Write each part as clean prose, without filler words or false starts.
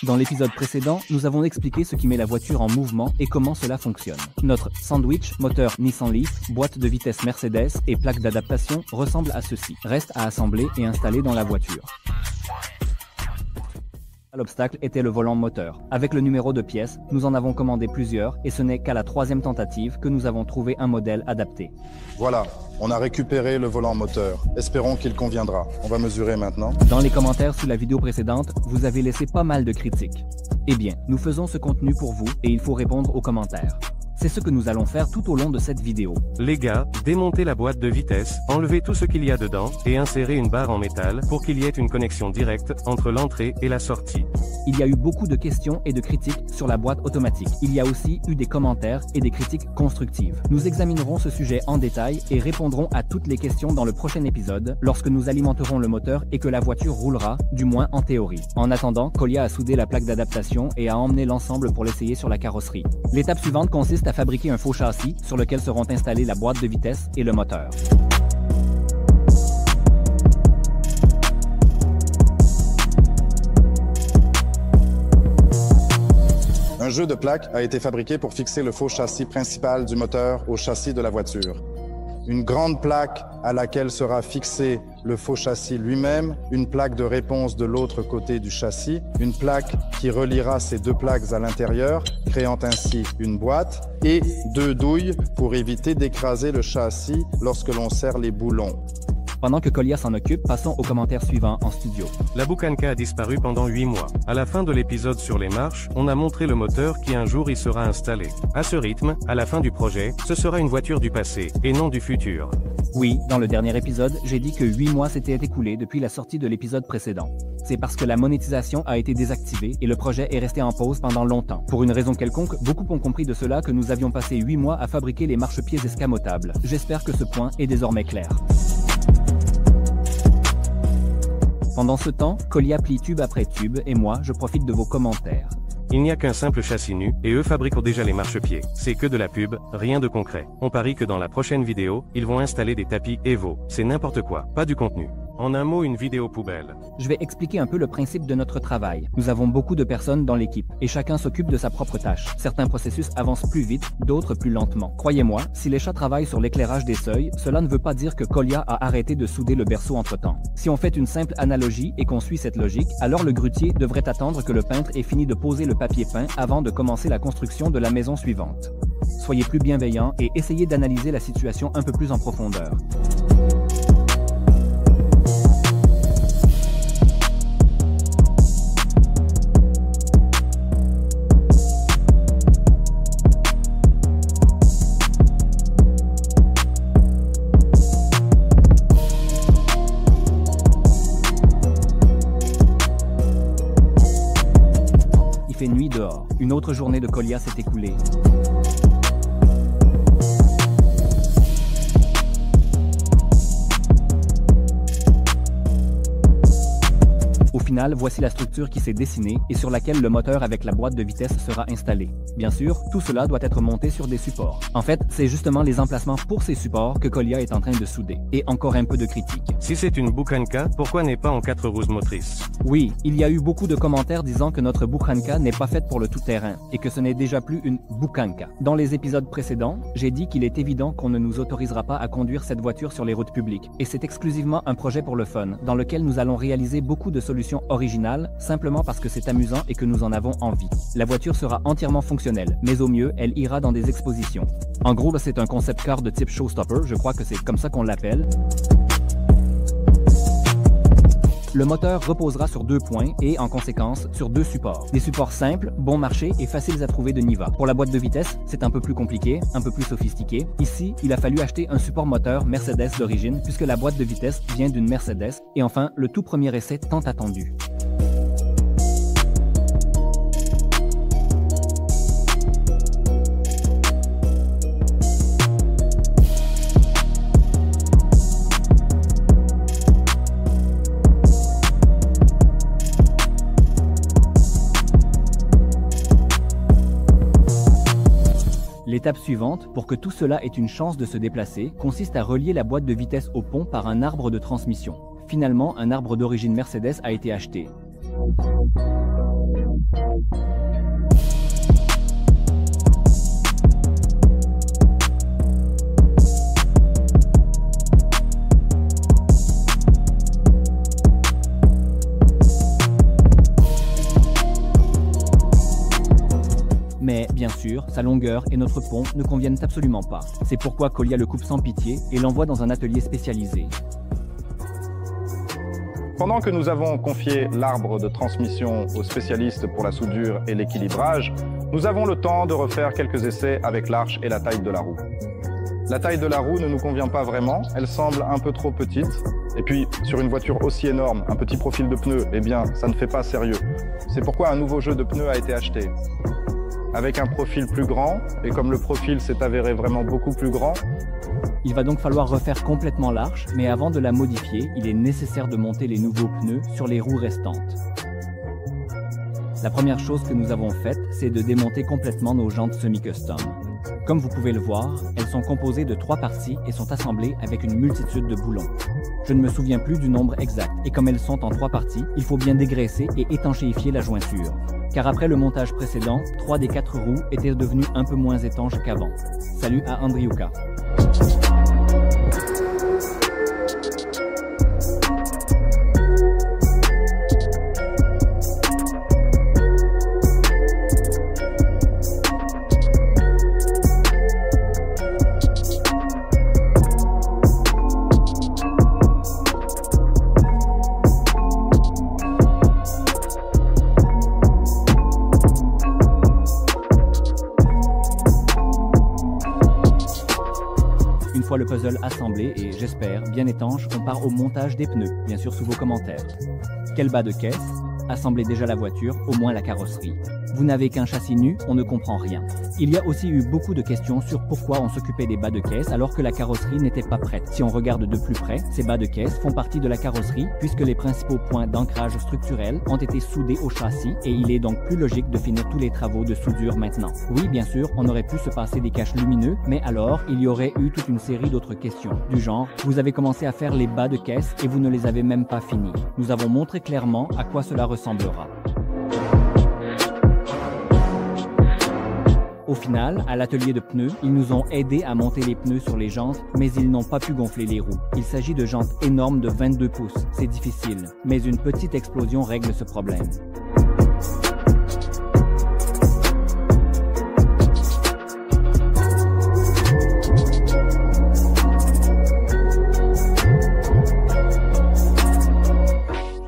Dans l'épisode précédent, nous avons expliqué ce qui met la voiture en mouvement et comment cela fonctionne. Notre sandwich, moteur Nissan Leaf, boîte de vitesse Mercedes et plaque d'adaptation ressemblent à ceci. Reste à assembler et installer dans la voiture. L'obstacle était le volant moteur. Avec le numéro de pièces, nous en avons commandé plusieurs et ce n'est qu'à la 3e tentative que nous avons trouvé un modèle adapté. Voilà, on a récupéré le volant moteur. Espérons qu'il conviendra. On va mesurer maintenant. Dans les commentaires sous la vidéo précédente, vous avez laissé pas mal de critiques. Eh bien, nous faisons ce contenu pour vous et il faut répondre aux commentaires. C'est ce que nous allons faire tout au long de cette vidéo. Les gars, démontez la boîte de vitesse, enlevez tout ce qu'il y a dedans, et insérez une barre en métal pour qu'il y ait une connexion directe entre l'entrée et la sortie. Il y a eu beaucoup de questions et de critiques sur la boîte automatique. Il y a aussi eu des commentaires et des critiques constructives. Nous examinerons ce sujet en détail et répondrons à toutes les questions dans le prochain épisode, lorsque nous alimenterons le moteur et que la voiture roulera, du moins en théorie. En attendant, Kolia a soudé la plaque d'adaptation et a emmené l'ensemble pour l'essayer sur la carrosserie. L'étape suivante consiste à fabriquer un faux châssis sur lequel seront installés la boîte de vitesse et le moteur. Un jeu de plaques a été fabriqué pour fixer le faux châssis principal du moteur au châssis de la voiture. Une grande plaque à laquelle sera fixé le faux châssis lui-même, une plaque de réponse de l'autre côté du châssis, une plaque qui reliera ces deux plaques à l'intérieur, créant ainsi une boîte, et 2 douilles pour éviter d'écraser le châssis lorsque l'on serre les boulons. Pendant que Kolia s'en occupe, passons au commentaire suivant en studio. La Bucanca a disparu pendant 8 mois. À la fin de l'épisode sur les marches, on a montré le moteur qui un jour y sera installé. À ce rythme, à la fin du projet, ce sera une voiture du passé, et non du futur. Oui, dans le dernier épisode, j'ai dit que 8 mois s'étaient écoulés depuis la sortie de l'épisode précédent. C'est parce que la monétisation a été désactivée et le projet est resté en pause pendant longtemps. Pour une raison quelconque, beaucoup ont compris de cela que nous avions passé 8 mois à fabriquer les marchepieds escamotables. J'espère que ce point est désormais clair. Pendant ce temps, Kolia plie tube après tube et moi, je profite de vos commentaires. Il n'y a qu'un simple châssis nu, et eux fabriquent déjà les marchepieds. C'est que de la pub, rien de concret. On parie que dans la prochaine vidéo, ils vont installer des tapis Evo. C'est n'importe quoi, pas du contenu. En un mot, une vidéo poubelle. Je vais expliquer un peu le principe de notre travail. Nous avons beaucoup de personnes dans l'équipe, et chacun s'occupe de sa propre tâche. Certains processus avancent plus vite, d'autres plus lentement. Croyez-moi, si les chats travaillent sur l'éclairage des seuils, cela ne veut pas dire que Kolia a arrêté de souder le berceau entre-temps. Si on fait une simple analogie et qu'on suit cette logique, alors le grutier devrait attendre que le peintre ait fini de poser le papier peint avant de commencer la construction de la maison suivante. Soyez plus bienveillants et essayez d'analyser la situation un peu plus en profondeur. Il fait nuit dehors. Une autre journée de Kolia s'est écoulée. Au final, voici la structure qui s'est dessinée et sur laquelle le moteur avec la boîte de vitesse sera installé. Bien sûr, tout cela doit être monté sur des supports. En fait, c'est justement les emplacements pour ces supports que Kolia est en train de souder. Et encore un peu de critique. Si c'est une Bucanca, pourquoi n'est pas en 4 roues motrices? Oui, il y a eu beaucoup de commentaires disant que notre Bucanca n'est pas faite pour le tout-terrain et que ce n'est déjà plus une Bucanca. Dans les épisodes précédents, j'ai dit qu'il est évident qu'on ne nous autorisera pas à conduire cette voiture sur les routes publiques. Et c'est exclusivement un projet pour le fun, dans lequel nous allons réaliser beaucoup de solutions originales, simplement parce que c'est amusant et que nous en avons envie. La voiture sera entièrement fonctionnelle, mais au mieux, elle ira dans des expositions. En gros, c'est un concept car de type showstopper, je crois que c'est comme ça qu'on l'appelle. Le moteur reposera sur 2 points et, en conséquence, sur 2 supports. Des supports simples, bon marché et faciles à trouver de Niva. Pour la boîte de vitesse, c'est un peu plus compliqué, un peu plus sophistiqué. Ici, il a fallu acheter un support moteur Mercedes d'origine, puisque la boîte de vitesse vient d'une Mercedes. Et enfin, le tout premier essai tant attendu. L'étape suivante, pour que tout cela ait une chance de se déplacer, consiste à relier la boîte de vitesse au pont par un arbre de transmission. Finalement, un arbre d'origine Mercedes a été acheté. Mais bien sûr, sa longueur et notre pont ne conviennent absolument pas. C'est pourquoi Colia le coupe sans pitié et l'envoie dans un atelier spécialisé. Pendant que nous avons confié l'arbre de transmission aux spécialistes pour la soudure et l'équilibrage, nous avons le temps de refaire quelques essais avec l'arche et la taille de la roue. La taille de la roue ne nous convient pas vraiment, elle semble un peu trop petite. Et puis, sur une voiture aussi énorme, un petit profil de pneu, eh bien, ça ne fait pas sérieux. C'est pourquoi un nouveau jeu de pneus a été acheté. Avec un profil plus grand, et comme le profil s'est avéré vraiment beaucoup plus grand, il va donc falloir refaire complètement l'arche, mais avant de la modifier, il est nécessaire de monter les nouveaux pneus sur les roues restantes. La première chose que nous avons faite, c'est de démonter complètement nos jantes semi-custom. Comme vous pouvez le voir, elles sont composées de 3 parties et sont assemblées avec une multitude de boulons. Je ne me souviens plus du nombre exact, et comme elles sont en 3 parties, il faut bien dégraisser et étanchéifier la jointure. Car après le montage précédent, 3 des 4 roues étaient devenues un peu moins étanches qu'avant. Salut à Andriuka. Une fois le puzzle assemblé et, j'espère, bien étanche, on part au montage des pneus, bien sûr sous vos commentaires. Quel bas de caisse? Assemblez déjà la voiture, au moins la carrosserie. Vous n'avez qu'un châssis nu, on ne comprend rien. Il y a aussi eu beaucoup de questions sur pourquoi on s'occupait des bas de caisse alors que la carrosserie n'était pas prête. Si on regarde de plus près, ces bas de caisse font partie de la carrosserie puisque les principaux points d'ancrage structurel ont été soudés au châssis et il est donc plus logique de finir tous les travaux de soudure maintenant. Oui, bien sûr, on aurait pu se passer des caches lumineux, mais alors il y aurait eu toute une série d'autres questions, du genre « Vous avez commencé à faire les bas de caisse et vous ne les avez même pas finis. » Nous avons montré clairement à quoi cela ressemblera. Au final, à l'atelier de pneus, ils nous ont aidés à monter les pneus sur les jantes, mais ils n'ont pas pu gonfler les roues. Il s'agit de jantes énormes de 22 pouces. C'est difficile, mais une petite explosion règle ce problème.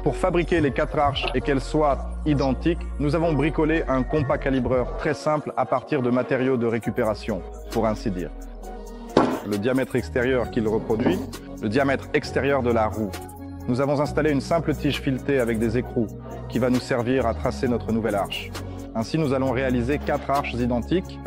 Pour fabriquer les 4 arches et qu'elles soient identiques, nous avons bricolé un compas calibreur très simple à partir de matériaux de récupération, pour ainsi dire. Le diamètre extérieur qu'il reproduit, le diamètre extérieur de la roue. Nous avons installé une simple tige filetée avec des écrous qui va nous servir à tracer notre nouvelle arche. Ainsi, nous allons réaliser 4 arches identiques.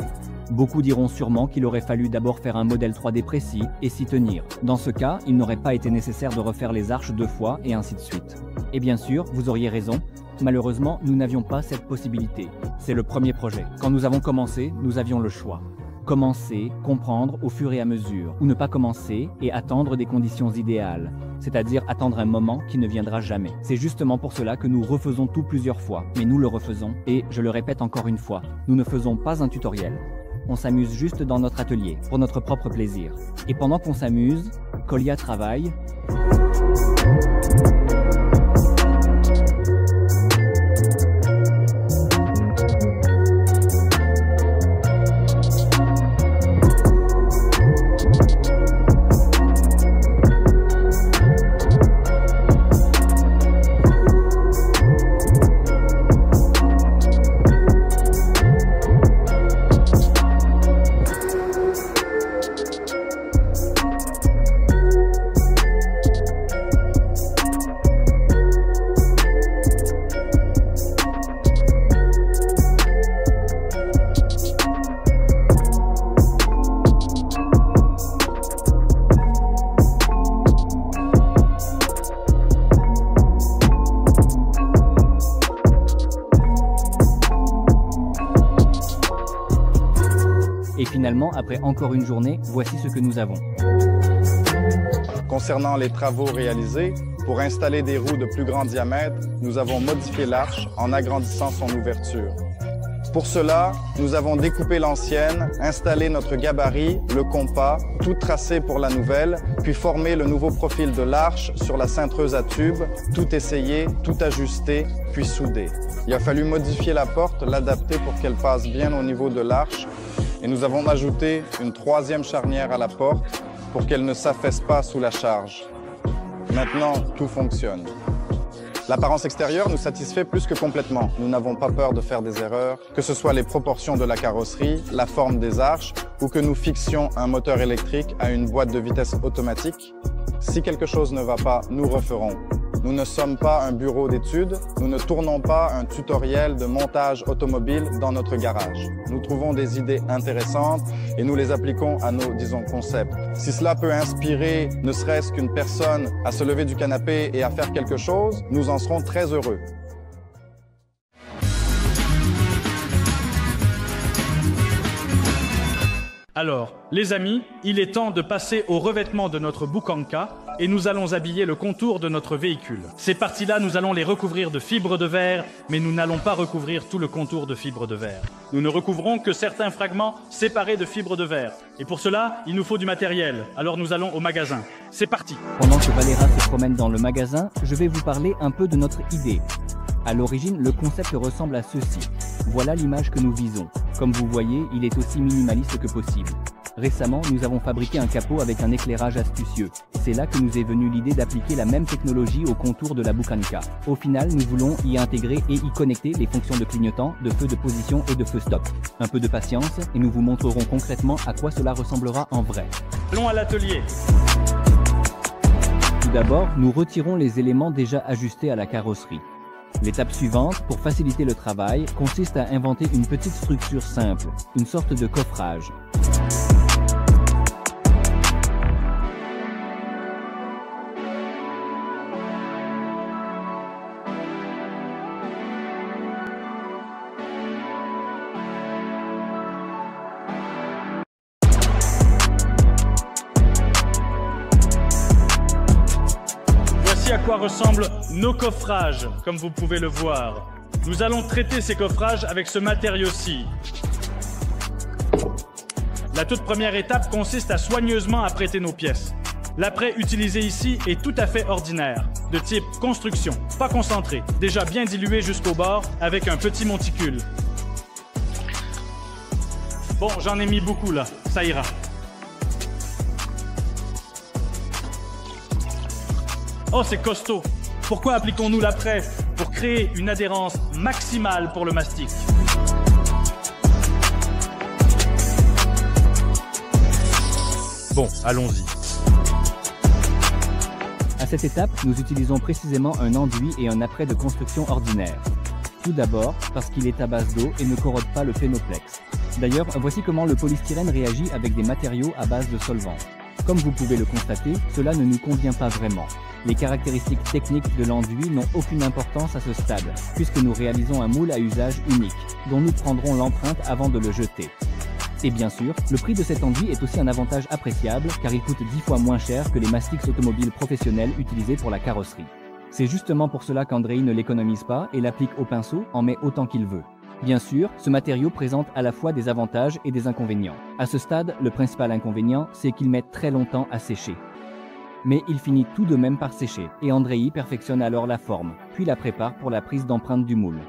Beaucoup diront sûrement qu'il aurait fallu d'abord faire un modèle 3D précis et s'y tenir. Dans ce cas, il n'aurait pas été nécessaire de refaire les arches 2 fois et ainsi de suite. Et bien sûr, vous auriez raison, malheureusement, nous n'avions pas cette possibilité. C'est le premier projet. Quand nous avons commencé, nous avions le choix. Commencer, comprendre au fur et à mesure, ou ne pas commencer et attendre des conditions idéales, c'est-à-dire attendre un moment qui ne viendra jamais. C'est justement pour cela que nous refaisons tout plusieurs fois, mais nous le refaisons, et je le répète encore une fois, nous ne faisons pas un tutoriel. On s'amuse juste dans notre atelier, pour notre propre plaisir. Et pendant qu'on s'amuse, Colia travaille. Et finalement, après encore une journée, voici ce que nous avons. Concernant les travaux réalisés, pour installer des roues de plus grand diamètre, nous avons modifié l'arche en agrandissant son ouverture. Pour cela, nous avons découpé l'ancienne, installé notre gabarit, le compas, tout tracé pour la nouvelle, puis formé le nouveau profil de l'arche sur la cintreuse à tube, tout essayé, tout ajusté, puis soudé. Il a fallu modifier la porte, l'adapter pour qu'elle passe bien au niveau de l'arche, et nous avons ajouté une troisième charnière à la porte pour qu'elle ne s'affaisse pas sous la charge. Maintenant, tout fonctionne. L'apparence extérieure nous satisfait plus que complètement. Nous n'avons pas peur de faire des erreurs, que ce soit les proportions de la carrosserie, la forme des arches ou que nous fixions un moteur électrique à une boîte de vitesse automatique. Si quelque chose ne va pas, nous referons. Nous ne sommes pas un bureau d'études, nous ne tournons pas un tutoriel de montage automobile dans notre garage. Nous trouvons des idées intéressantes et nous les appliquons à nos, concepts. Si cela peut inspirer ne serait-ce qu'une personne à se lever du canapé et à faire quelque chose, nous en serons très heureux. Alors, les amis, il est temps de passer au revêtement de notre Boucanka et nous allons habiller le contour de notre véhicule. Ces parties-là, nous allons les recouvrir de fibres de verre, mais nous n'allons pas recouvrir tout le contour de fibres de verre. Nous ne recouvrons que certains fragments séparés de fibres de verre. Et pour cela, il nous faut du matériel. Alors nous allons au magasin. C'est parti! Pendant que Valera se promène dans le magasin, je vais vous parler un peu de notre idée. À l'origine, le concept ressemble à ceci. Voilà l'image que nous visons. Comme vous voyez, il est aussi minimaliste que possible. Récemment, nous avons fabriqué un capot avec un éclairage astucieux. C'est là que nous est venue l'idée d'appliquer la même technologie au contour de la Boucanka. Au final, nous voulons y intégrer et y connecter les fonctions de clignotant, de feu de position et de feu stop. Un peu de patience et nous vous montrerons concrètement à quoi cela ressemblera en vrai. Allons à l'atelier. Tout d'abord, nous retirons les éléments déjà ajustés à la carrosserie. L'étape suivante, pour faciliter le travail, consiste à inventer une petite structure simple, une sorte de coffrage. Voici à quoi ressemblent nos coffrages, comme vous pouvez le voir. Nous allons traiter ces coffrages avec ce matériau-ci. La toute première étape consiste à soigneusement apprêter nos pièces. L'apprêt utilisé ici est tout à fait ordinaire, de type construction, pas concentré, déjà bien dilué jusqu'au bord avec un petit monticule. Bon, j'en ai mis beaucoup là, ça ira. Oh, c'est costaud! Pourquoi appliquons-nous l'apprêt? Pour créer une adhérence maximale pour le mastic. Bon, allons-y. À cette étape, nous utilisons précisément un enduit et un apprêt de construction ordinaire. Tout d'abord, parce qu'il est à base d'eau et ne corrode pas le phénoplex. D'ailleurs, voici comment le polystyrène réagit avec des matériaux à base de solvant. Comme vous pouvez le constater, cela ne nous convient pas vraiment. Les caractéristiques techniques de l'enduit n'ont aucune importance à ce stade, puisque nous réalisons un moule à usage unique, dont nous prendrons l'empreinte avant de le jeter. Et bien sûr, le prix de cet enduit est aussi un avantage appréciable, car il coûte 10 fois moins cher que les mastiques automobiles professionnels utilisés pour la carrosserie. C'est justement pour cela qu'Andrei ne l'économise pas et l'applique au pinceau, en met autant qu'il veut. Bien sûr, ce matériau présente à la fois des avantages et des inconvénients. À ce stade, le principal inconvénient, c'est qu'il met très longtemps à sécher. Mais il finit tout de même par sécher, et Andrei perfectionne alors la forme, puis la prépare pour la prise d'empreinte du moule.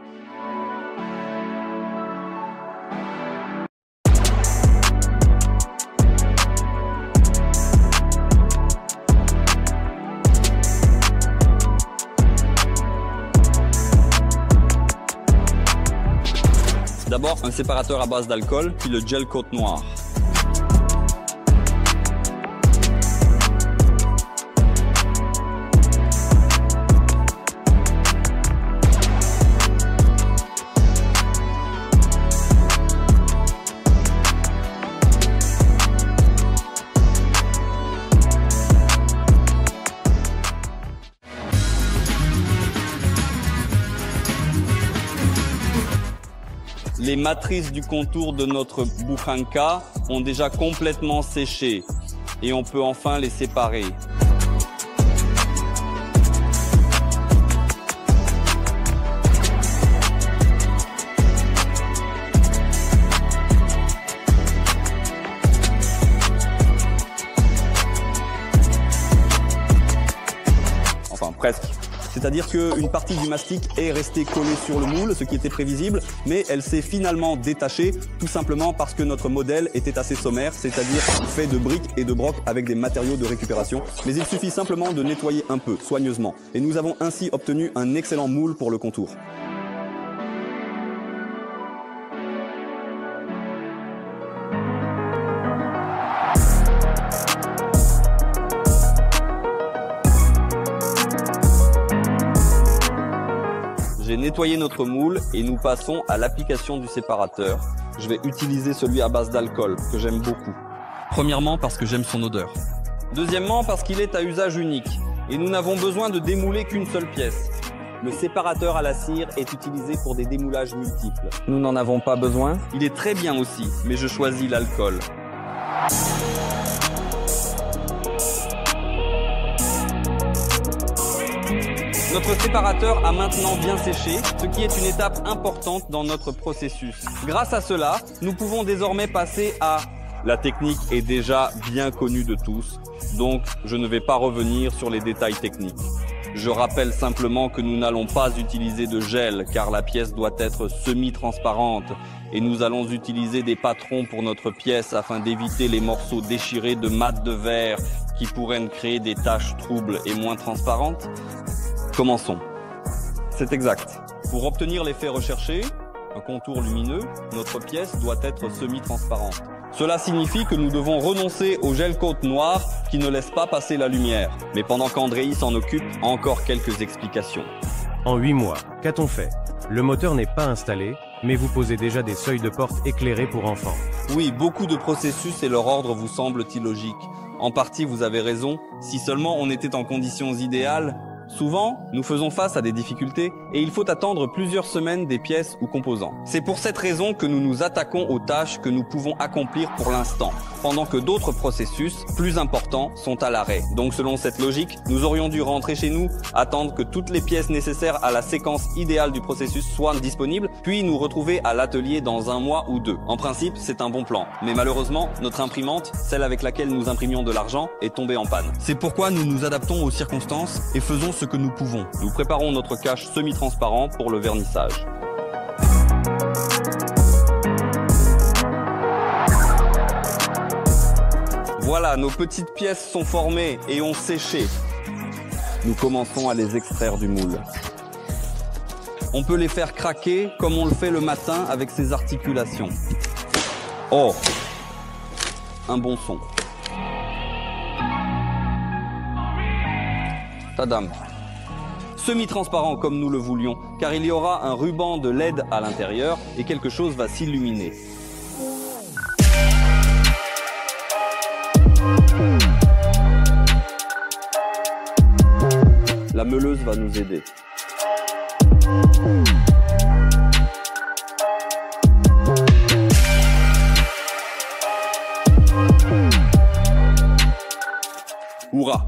D'abord, un séparateur à base d'alcool, puis le gel côte noire. Les matrices du contour de notre Boucanka ont déjà complètement séché et on peut enfin les séparer. C'est-à-dire qu'une partie du mastic est restée collée sur le moule, ce qui était prévisible, mais elle s'est finalement détachée, tout simplement parce que notre modèle était assez sommaire, c'est-à-dire fait de briques et de brocs avec des matériaux de récupération. Mais il suffit simplement de nettoyer un peu, soigneusement. Et nous avons ainsi obtenu un excellent moule pour le contour. J'ai nettoyé notre moule et nous passons à l'application du séparateur. Je vais utiliser celui à base d'alcool, que j'aime beaucoup. Premièrement parce que j'aime son odeur. Deuxièmement parce qu'il est à usage unique et nous n'avons besoin de démouler qu'une seule pièce. Le séparateur à la cire est utilisé pour des démoulages multiples. Nous n'en avons pas besoin. Il est très bien aussi, mais je choisis l'alcool. Notre séparateur a maintenant bien séché, ce qui est une étape importante dans notre processus. Grâce à cela, nous pouvons désormais passer à... La technique est déjà bien connue de tous, donc je ne vais pas revenir sur les détails techniques. Je rappelle simplement que nous n'allons pas utiliser de gel car la pièce doit être semi-transparente et nous allons utiliser des patrons pour notre pièce afin d'éviter les morceaux déchirés de mat de verre qui pourraient créer des taches troubles et moins transparentes. Commençons. C'est exact. Pour obtenir l'effet recherché, un contour lumineux, notre pièce doit être semi-transparente. Cela signifie que nous devons renoncer au gel coat noir qui ne laisse pas passer la lumière. Mais pendant qu'Andrei s'en occupe, encore quelques explications. En 8 mois, qu'a-t-on fait? Le moteur n'est pas installé, mais vous posez déjà des seuils de porte éclairés pour enfants. Oui, beaucoup de processus et leur ordre vous semblent illogiques. En partie, vous avez raison. Si seulement on était en conditions idéales... Souvent, nous faisons face à des difficultés et il faut attendre plusieurs semaines des pièces ou composants. C'est pour cette raison que nous nous attaquons aux tâches que nous pouvons accomplir pour l'instant, pendant que d'autres processus, plus importants, sont à l'arrêt. Donc selon cette logique, nous aurions dû rentrer chez nous, attendre que toutes les pièces nécessaires à la séquence idéale du processus soient disponibles, puis nous retrouver à l'atelier dans 1 mois ou 2. En principe, c'est un bon plan. Mais malheureusement, notre imprimante, celle avec laquelle nous imprimions de l'argent, est tombée en panne. C'est pourquoi nous nous adaptons aux circonstances et faisons ce que nous pouvons. Nous préparons notre cache semi-transparent pour le vernissage. Voilà, nos petites pièces sont formées et ont séché. Nous commençons à les extraire du moule. On peut les faire craquer comme on le fait le matin avec ses articulations. Oh, un bon son. Tadam. Semi-transparent comme nous le voulions, car il y aura un ruban de LED à l'intérieur et quelque chose va s'illuminer. La meuleuse va nous aider. Hourra!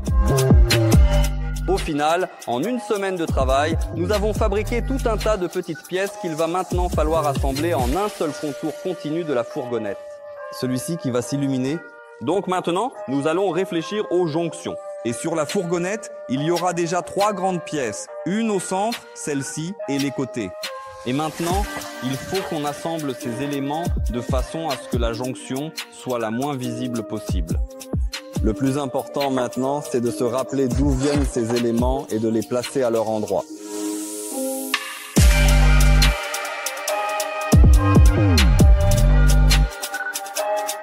Au final, en 1 semaine de travail, nous avons fabriqué tout un tas de petites pièces qu'il va maintenant falloir assembler en un seul contour continu de la fourgonnette. Celui-ci qui va s'illuminer. Donc maintenant, nous allons réfléchir aux jonctions. Et sur la fourgonnette, il y aura déjà 3 grandes pièces. Une au centre, celle-ci, et les côtés. Et maintenant, il faut qu'on assemble ces éléments de façon à ce que la jonction soit la moins visible possible. Le plus important maintenant, c'est de se rappeler d'où viennent ces éléments et de les placer à leur endroit.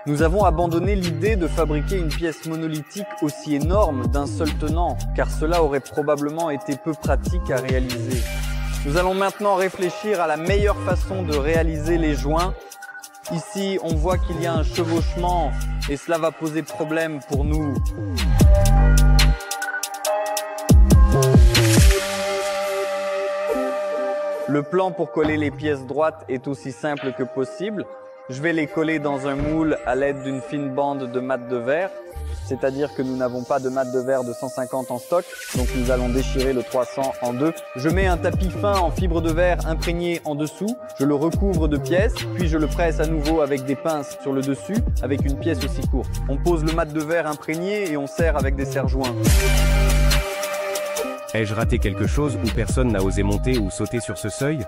Nous avons abandonné l'idée de fabriquer une pièce monolithique aussi énorme d'un seul tenant, car cela aurait probablement été peu pratique à réaliser. Nous allons maintenant réfléchir à la meilleure façon de réaliser les joints. Ici, on voit qu'il y a un chevauchement et cela va poser problème pour nous. Le plan pour coller les pièces droites est aussi simple que possible. Je vais les coller dans un moule à l'aide d'une fine bande de mat de verre. C'est-à-dire que nous n'avons pas de mat de verre de 150 en stock, donc nous allons déchirer le 300 en 2. Je mets un tapis fin en fibre de verre imprégné en dessous, je le recouvre de pièces, puis je le presse à nouveau avec des pinces sur le dessus, avec une pièce aussi courte. On pose le mat de verre imprégné et on serre avec des serre-joints. Ai-je raté quelque chose où personne n'a osé monter ou sauter sur ce seuil?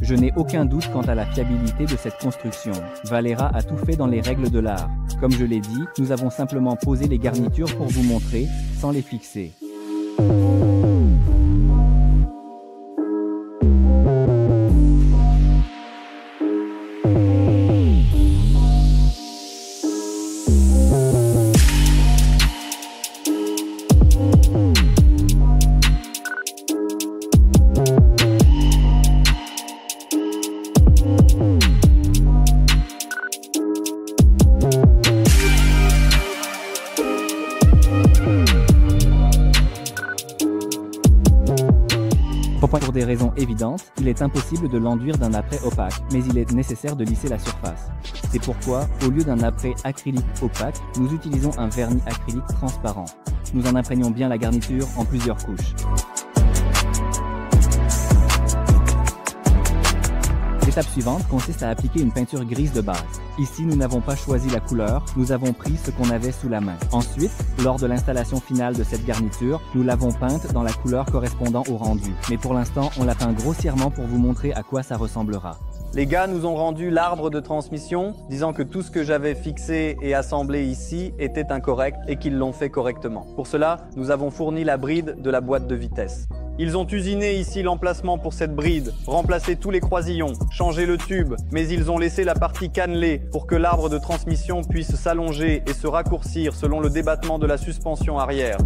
Je n'ai aucun doute quant à la fiabilité de cette construction. Valera a tout fait dans les règles de l'art. Comme je l'ai dit, nous avons simplement posé les garnitures pour vous montrer, sans les fixer. Pour des raisons évidentes, il est impossible de l'enduire d'un apprêt opaque, mais il est nécessaire de lisser la surface. C'est pourquoi, au lieu d'un apprêt acrylique opaque, nous utilisons un vernis acrylique transparent. Nous en imprégnons bien la garniture en plusieurs couches. L'étape suivante consiste à appliquer une peinture grise de base. Ici, nous n'avons pas choisi la couleur, nous avons pris ce qu'on avait sous la main. Ensuite, lors de l'installation finale de cette garniture, nous l'avons peinte dans la couleur correspondant au rendu. Mais pour l'instant, on l'a peint grossièrement pour vous montrer à quoi ça ressemblera. Les gars nous ont rendu l'arbre de transmission, disant que tout ce que j'avais fixé et assemblé ici était incorrect et qu'ils l'ont fait correctement. Pour cela, nous avons fourni la bride de la boîte de vitesse. Ils ont usiné ici l'emplacement pour cette bride, remplacé tous les croisillons, changé le tube, mais ils ont laissé la partie cannelée pour que l'arbre de transmission puisse s'allonger et se raccourcir selon le débattement de la suspension arrière.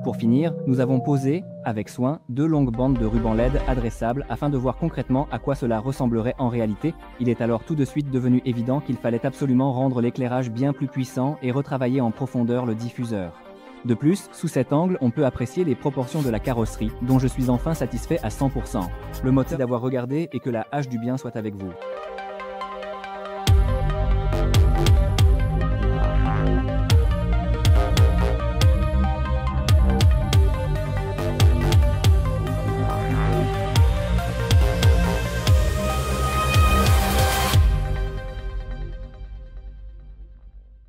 Pour finir, nous avons posé, avec soin, 2 longues bandes de ruban LED adressables afin de voir concrètement à quoi cela ressemblerait en réalité. Il est alors tout de suite devenu évident qu'il fallait absolument rendre l'éclairage bien plus puissant et retravailler en profondeur le diffuseur. De plus, sous cet angle, on peut apprécier les proportions de la carrosserie, dont je suis enfin satisfait à 100%. Le moteur d'avoir regardé et que la hache du bien soit avec vous.